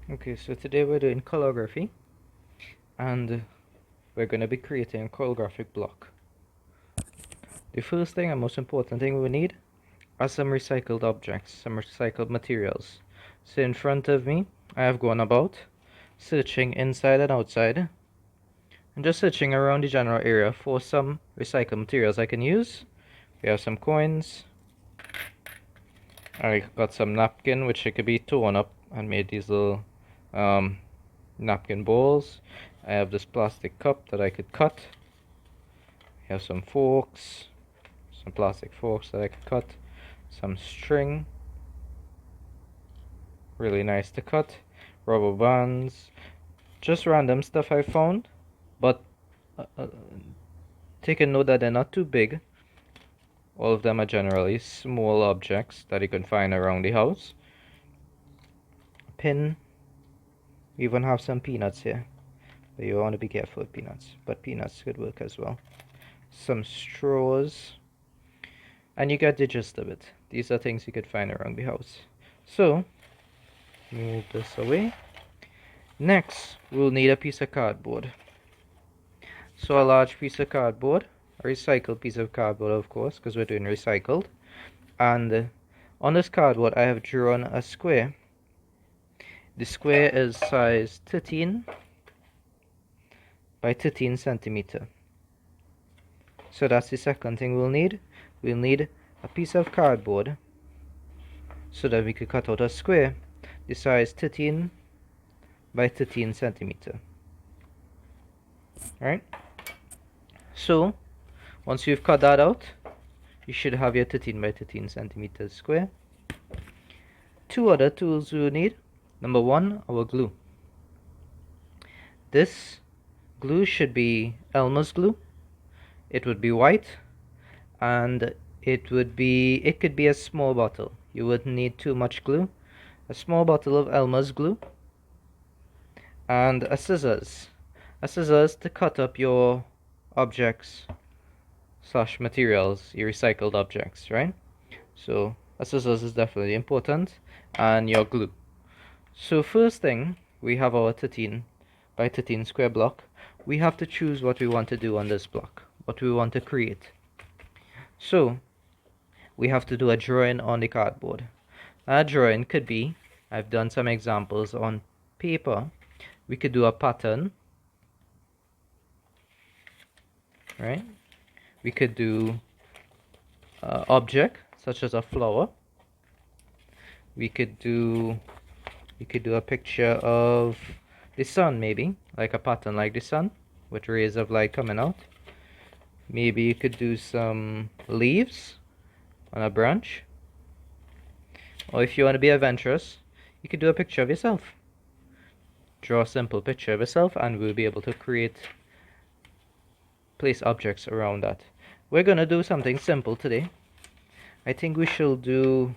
Okay, so today we're doing collagraphy and we're going to be creating a calligraphic block. The first thing and most important thing we need are some recycled objects, some recycled materials. So in front of me, I have gone about searching inside and outside and just searching around the general area for some recycled materials I can use. We have some coins. I got some napkin which it could be torn up and made these little napkin balls. I have this plastic cup that I could cut. I have some forks, some plastic forks that I could cut, some string, really nice to cut, rubber bands, just random stuff I found, but uh, uh, take a note that they're not too big. All of them are generally small objects that you can find around the house. Pin, we even have some peanuts here, but you want to be careful with peanuts, but peanuts could work as well. Some straws, and you get the gist of it. These are things you could find around the house. So, move this away. Next, we'll need a piece of cardboard. So a large piece of cardboard, a recycled piece of cardboard of course, because we're doing recycled. And on this cardboard I have drawn a square. The square is size 13 by 13 centimeter. So that's the second thing we'll need. We'll need a piece of cardboard so that we could cut out a square the size 13 by 13 centimeter. Alright? So, once you've cut that out, you should have your 13 by 13 centimeters square. Two other tools we will need. Number one, our glue. This glue should be Elmer's glue. It would be white, and it could be a small bottle. You wouldn't need too much glue. A small bottle of Elmer's glue, and a scissors. A scissors to cut up your objects slash materials, your recycled objects, right? So a scissors is definitely important, and your glue. So first thing, we have our 13 by 13 square block. We have to choose what we want to do on this block, what we want to create. So we have to do a drawing on the cardboard. A drawing could be, I've done some examples on paper. We could do a pattern, right? We could do object such as a flower. We could do a picture of the sun, maybe like a pattern like the sun with rays of light coming out. Maybe you could do some leaves on a branch, or if you want to be adventurous, you could do a picture of yourself. Draw a simple picture of yourself and we'll be able to place objects around that. We're gonna do something simple today. I think we shall do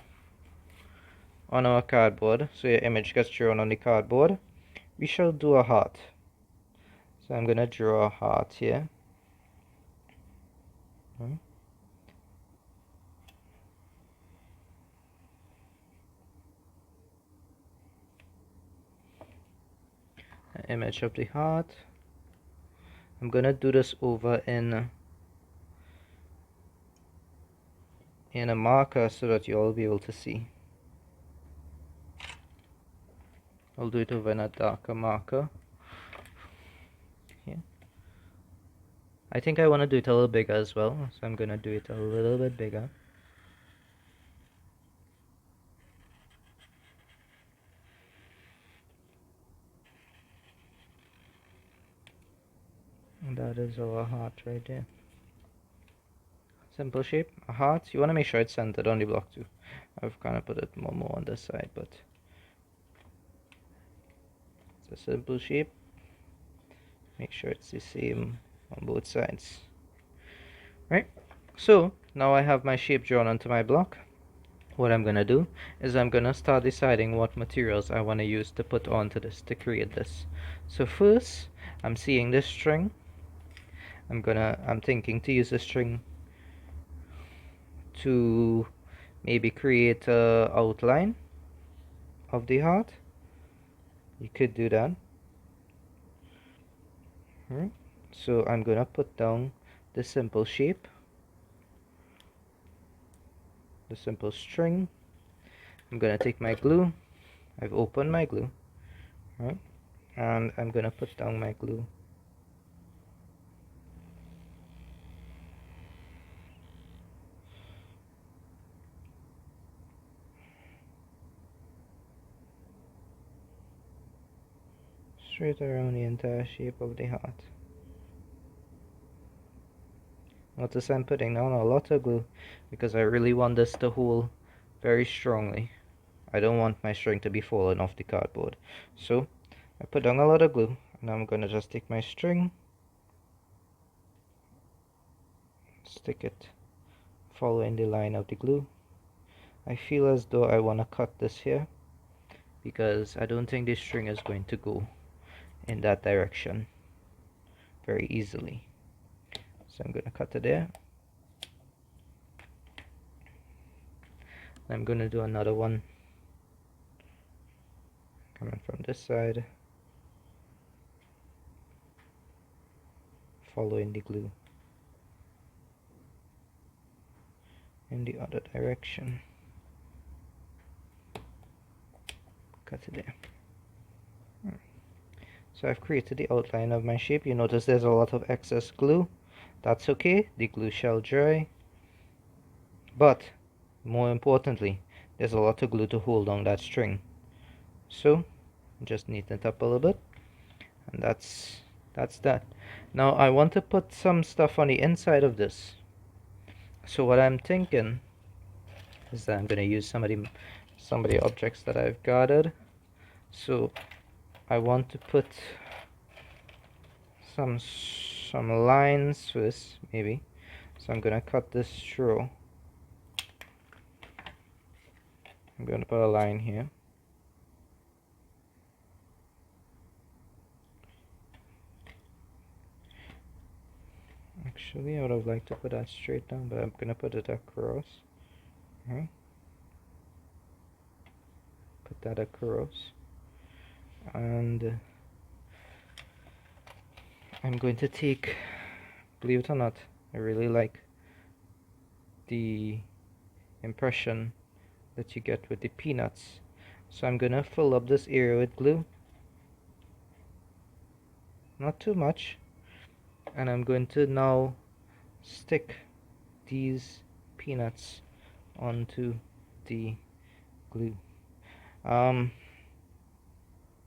on our cardboard, so your image gets drawn on the cardboard. We shall do a heart. So I'm gonna draw a heart here. An image of the heart. I'm gonna do this over in a marker so that you all be able to see. I'll do it over in a darker marker. Here. I think I want to do it a little bigger as well, so I'm gonna do it a little bit bigger. And that is our heart right there. Simple shape, a heart. You want to make sure it's centered on the block too. I've kind of put it more on this side, but it's a simple shape. Make sure it's the same on both sides. Right? So now I have my shape drawn onto my block. What I'm gonna do is I'm gonna start deciding what materials I want to use to put onto this to create this. So first, I'm seeing this string. I'm thinking to use the string to maybe create a outline of the heart. You could do that. Right? So I'm gonna put down the simple shape, the simple string. I'm gonna take my glue. I've opened my glue, right? And I'm gonna put down my glue. Straight around the entire shape of the heart. Notice I'm putting down a lot of glue because I really want this to hold very strongly. I don't want my string to be falling off the cardboard. So I put down a lot of glue, and I'm gonna just take my string, stick it following the line of the glue. I feel as though I want to cut this here because I don't think this string is going to go in that direction very easily. So I'm going to cut it there. I'm going to do another one coming from this side, following the glue in the other direction. Cut it there. So I've created the outline of my shape. You notice there's a lot of excess glue. That's okay, the glue shall dry. But more importantly, there's a lot of glue to hold on that string. So just neaten it up a little bit, and that's that. Now I want to put some stuff on the inside of this. So what I'm thinking is that I'm going to use some of the objects that I've gathered. So I want to put some lines first, maybe. So I'm going to cut this straw. I'm going to put a line here. Actually, I would have liked to put that straight down, but I'm going to put it across. Okay. Put that across. And I'm going to take, believe it or not, I really like the impression that you get with the peanuts. So I'm gonna fill up this area with glue, not too much, and I'm going to now stick these peanuts onto the glue.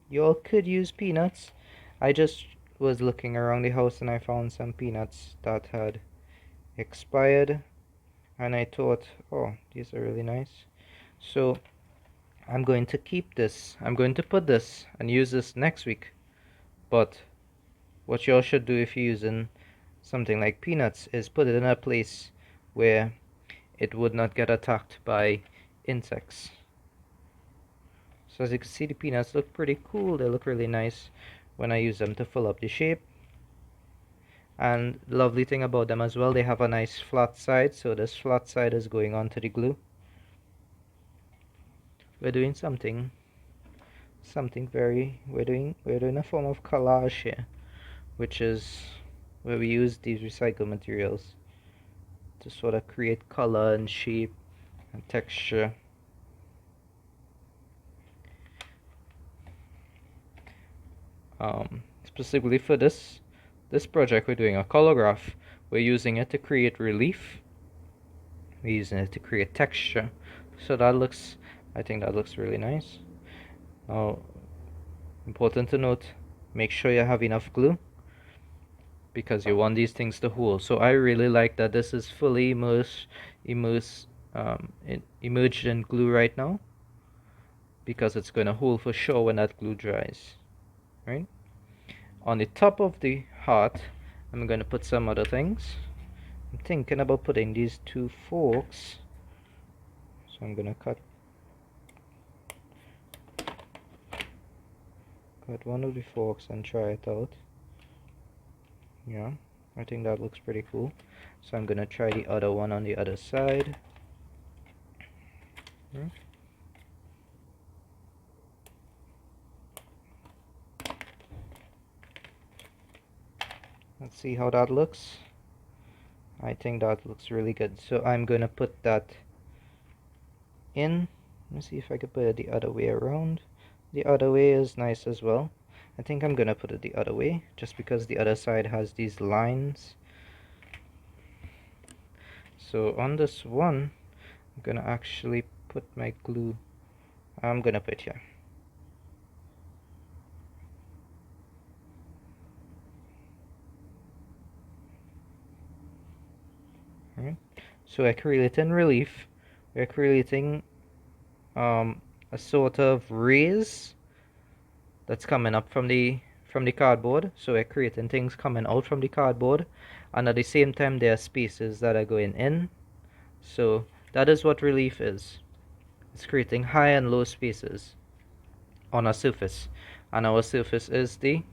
You all could use peanuts. I just was looking around the house and I found some peanuts that had expired, and I thought, oh, these are really nice. So I'm going to keep this. I'm going to put this and use this next week. But what you all should do if you're using something like peanuts is put it in a place where it would not get attacked by insects. So as you can see, the peanuts look pretty cool. They look really nice when I use them to fill up the shape. And the lovely thing about them as well, they have a nice flat side. So this flat side is going onto the glue. We're doing something we're doing a form of collage here, which is where we use these recycled materials to sort of create color and shape and texture. Specifically for this project, we're doing a colorgraph. We're using it to create relief. We're using it to create texture. So I think that looks really nice. Now, important to note, make sure you have enough glue because you want these things to hold. So I really like that this is fully immersed in glue right now, because it's going to hold for sure when that glue dries. Right? On the top of the heart, I'm going to put some other things. I'm thinking about putting these two forks. So I'm going to cut one of the forks and try it out. Yeah, I think that looks pretty cool. So I'm gonna try the other one on the other side. Let's see how that looks. I think that looks really good. So I'm gonna put that in. Let me see if I can put it the other way around. The other way is nice as well. I think I'm gonna put it the other way just because the other side has these lines. So on this one, I'm gonna actually put my glue. I'm gonna put here. Alright. So we're creating relief. We're creating a sort of raise that's coming up from the cardboard. So we're creating things coming out from the cardboard, and at the same time there are spaces that are going in. So that is what relief is. It's creating high and low spaces on a surface, and our surface is the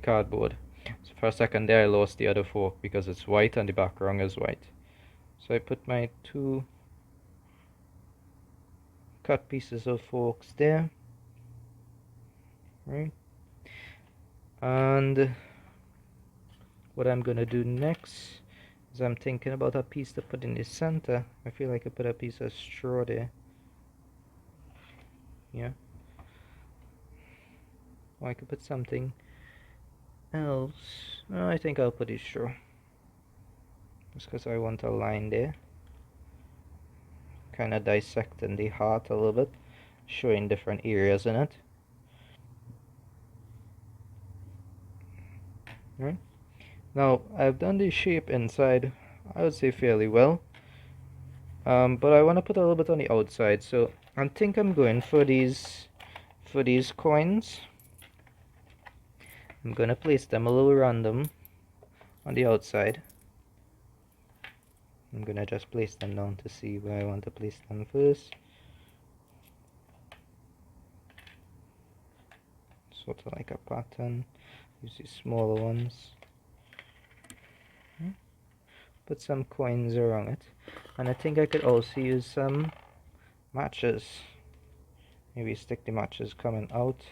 cardboard. So for a second there I lost the other fork because it's white and the background is white. So I put my two cut pieces of forks there, right? And what I'm gonna do next is I'm thinking about a piece to put in the center. I feel like I put a piece of straw there. Yeah. Or I could put something else. No, I think I'll put it straw. Just because I want a line there. Kind of dissecting the heart a little bit, showing different areas in it. Right. Now I've done the shape inside, I would say fairly well. But I want to put a little bit on the outside, so I think I'm going for these coins. I'm gonna place them a little random on the outside. I'm gonna just place them down to see where I want to place them first. Sort of like a pattern. Use these smaller ones. Put some coins around it. And I think I could also use some matches. Maybe stick the matches coming out.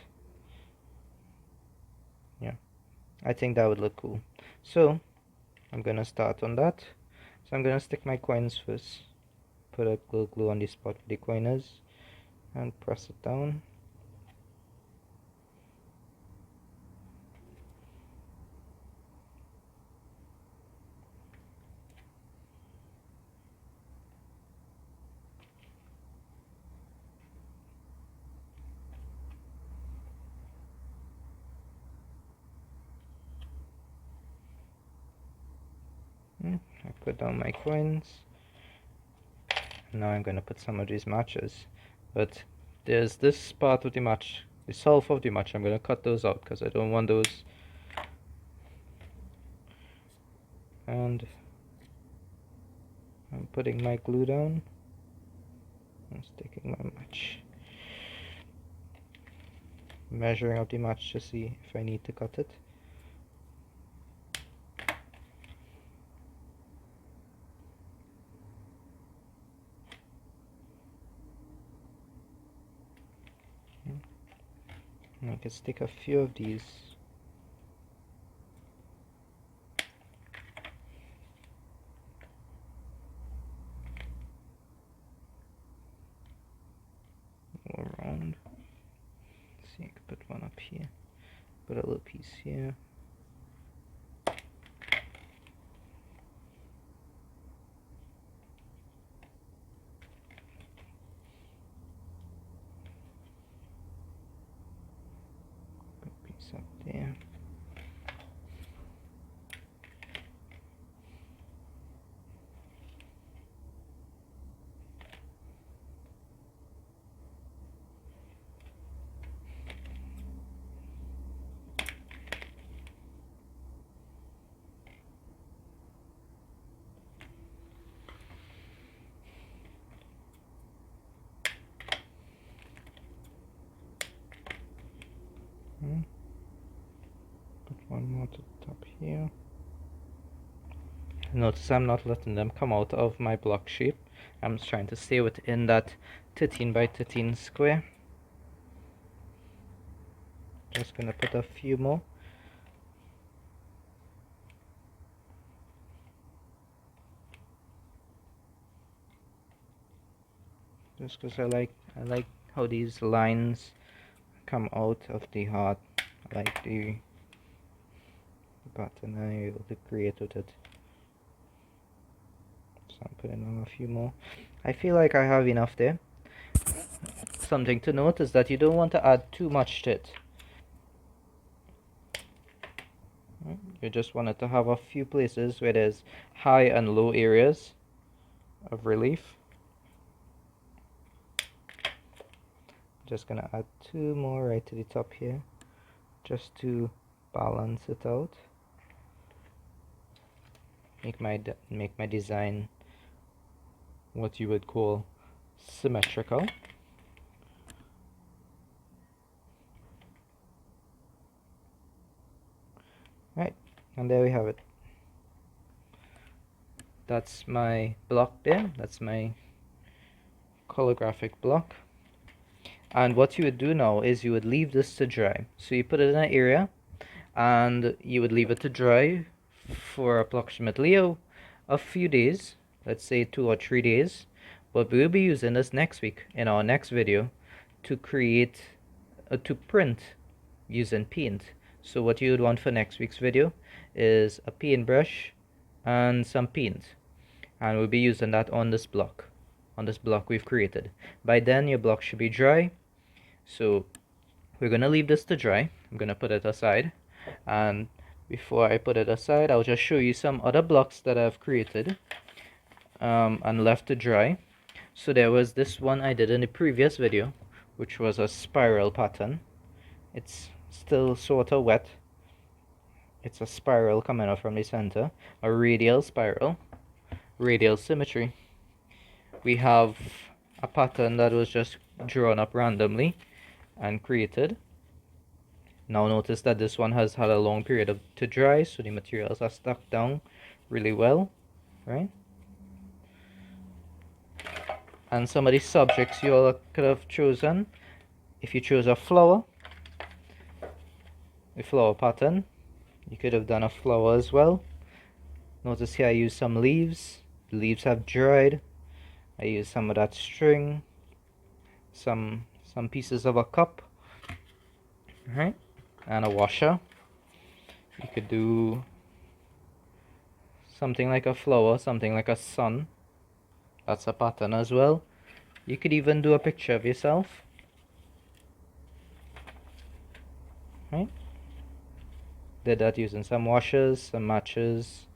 Yeah, I think that would look cool. So I'm gonna start on that. So I'm gonna stick my coins first. Put a little glue on the spot where the coin is and press it down. I put down my coins. Now I'm gonna put some of these matches, but there's this part of the match, the half of the match. I'm gonna cut those out because I don't want those. And I'm putting my glue down. I'm sticking my match, measuring out the match to see if I need to cut it. And I can stick a few of these. All around. Let's see, I can put one up here. Put a little piece here. Put a piece up there. Put one more to the top here. Notice I'm not letting them come out of my block shape. I'm just trying to stay within that 13 by 13 square. Just gonna put a few more. just because I like how these lines come out of the heart. I like the pattern I'm able to create with it. So I'm putting on a few more. I feel like I have enough there. Something to note is that you don't want to add too much to it. You just want it to have a few places where there's high and low areas of relief. Just gonna add two more right to the top here, just to balance it out. Make my design what you would call symmetrical. Right, and there we have it. That's my block there. That's my holographic block. And what you would do now is you would leave this to dry. So you put it in an area and you would leave it to dry for approximately a few days, let's say 2 or 3 days. But we'll be using this next week in our next video to create to print using paint. So what you would want for next week's video is a paintbrush and some paint, and we'll be using that on this block we've created. By then your block should be dry, so we're gonna leave this to dry. I'm gonna put it aside, and before I put it aside, I'll just show you some other blocks that I've created and left to dry. So there was this one I did in the previous video, which was a spiral pattern. It's still sort of wet. It's a spiral coming out from the center, a radial spiral, radial symmetry. We have a pattern that was just drawn up randomly and created. Now notice that this one has had a long period to dry, so the materials are stuck down really well, right? And some of the subjects you all could have chosen, if you chose a flower pattern, you could have done a flower as well. Notice here I used some leaves. The leaves have dried. I used some of that string, some pieces of a cup, right? And a washer. You could do something like a flower, something like a sun. That's a pattern as well. You could even do a picture of yourself, right? Did that using some washers, some matches,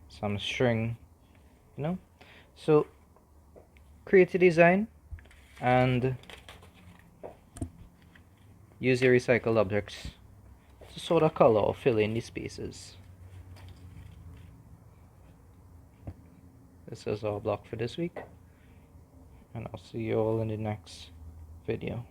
some string, you know. So create a design and use your recycled objects to sort of color or fill in the spaces. This is our block for this week, and I'll see you all in the next video.